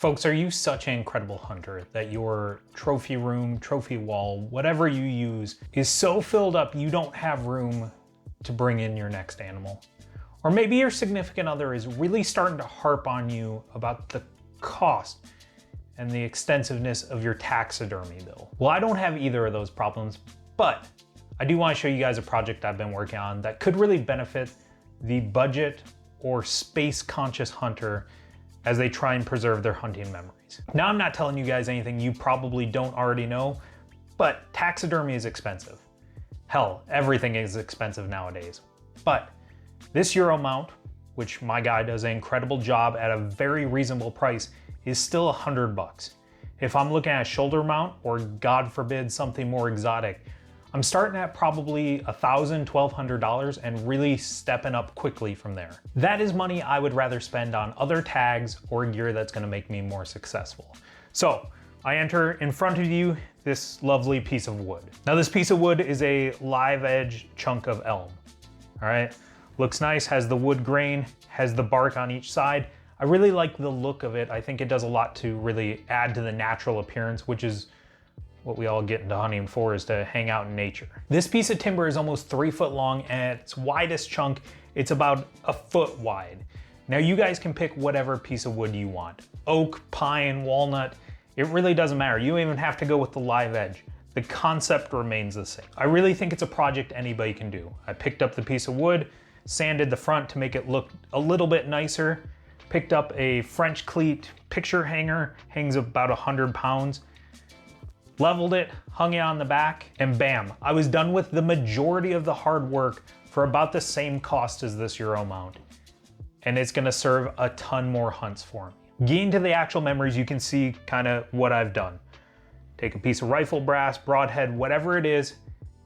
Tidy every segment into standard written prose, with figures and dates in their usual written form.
Folks, are you such an incredible hunter that your trophy room, trophy wall, whatever you use is so filled up you don't have room to bring in your next animal? Or maybe your significant other is really starting to harp on you about the cost and the extensiveness of your taxidermy bill. Well, I don't have either of those problems, but I do want to show you guys a project I've been working on that could really benefit the budget or space conscious hunter as they try and preserve their hunting memories. Now, I'm not telling you guys anything you probably don't already know, but taxidermy is expensive. Hell, everything is expensive nowadays. But this Euro mount, which my guy does an incredible job at a very reasonable price, is still $100. If I'm looking at a shoulder mount, or God forbid, something more exotic, I'm starting at probably $1,000, $1,200 and really stepping up quickly from there. That is money I would rather spend on other tags or gear that's gonna make me more successful. So I enter in front of you this lovely piece of wood. Now this piece of wood is a live edge chunk of elm, all right? Looks nice, has the wood grain, has the bark on each side. I really like the look of it. I think it does a lot to really add to the natural appearance, which is what we all get into hunting for, is to hang out in nature. This piece of timber is almost 3 foot long, and at its widest chunk, it's about a foot wide. Now you guys can pick whatever piece of wood you want. Oak, pine, walnut, it really doesn't matter. You don't even have to go with the live edge. The concept remains the same. I really think it's a project anybody can do. I picked up the piece of wood, sanded the front to make it look a little bit nicer, picked up a French cleat picture hanger, hangs about 100 pounds, leveled it, hung it on the back, and bam, I was done with the majority of the hard work for about the same cost as this Euro mount. And it's gonna serve a ton more hunts for me. Getting to the actual memories, you can see kind of what I've done. Take a piece of rifle brass, broadhead, whatever it is,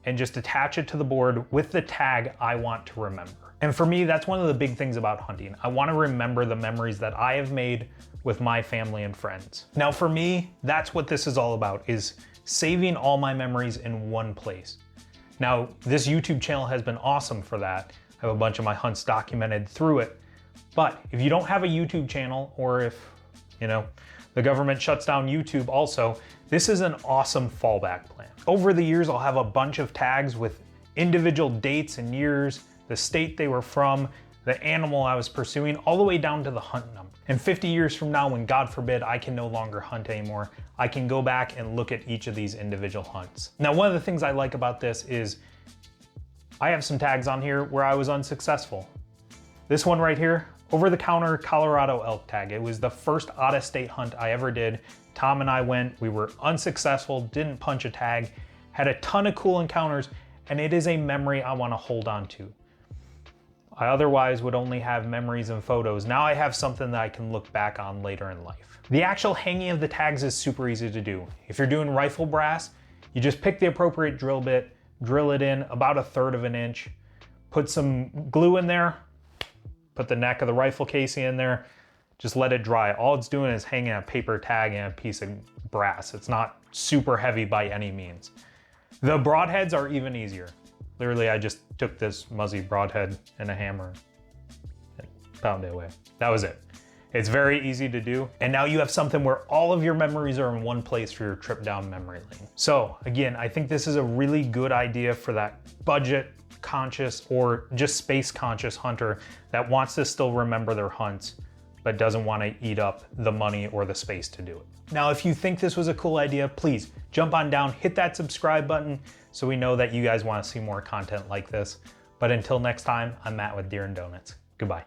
and just attach it to the board with the tag I want to remember. And for me, that's one of the big things about hunting. I want to remember the memories that I have made with my family and friends. Now for me, that's what this is all about, is saving all my memories in one place. Now, this YouTube channel has been awesome for that. I have a bunch of my hunts documented through it. But if you don't have a YouTube channel, or if, the government shuts down YouTube also, this is an awesome fallback plan. Over the years, I'll have a bunch of tags with individual dates and years, the state they were from, the animal I was pursuing, all the way down to the hunt number. And 50 years from now, when God forbid I can no longer hunt anymore, I can go back and look at each of these individual hunts. Now, one of the things I like about this is I have some tags on here where I was unsuccessful. This one right here, over-the-counter Colorado elk tag. It was the first out-of-state hunt I ever did. Tom and I went, we were unsuccessful, didn't punch a tag, had a ton of cool encounters, and it is a memory I want to hold on to. I otherwise would only have memories and photos. Now I have something that I can look back on later in life. The actual hanging of the tags is super easy to do. If you're doing rifle brass, you just pick the appropriate drill bit, drill it in about 1/3 of an inch, put some glue in there, put the neck of the rifle casing in there, just let it dry. All it's doing is hanging a paper tag and a piece of brass. It's not super heavy by any means. The broadheads are even easier. Literally, I just took this muzzy broadhead and a hammer and pounded it away. That was it. It's very easy to do. And now you have something where all of your memories are in one place for your trip down memory lane. So again, I think this is a really good idea for that budget conscious or just space conscious hunter that wants to still remember their hunts, but doesn't want to eat up the money or the space to do it. Now, if you think this was a cool idea, please jump on down, hit that subscribe button so we know that you guys want to see more content like this. But until next time, I'm Matt with Deer and Donuts. Goodbye.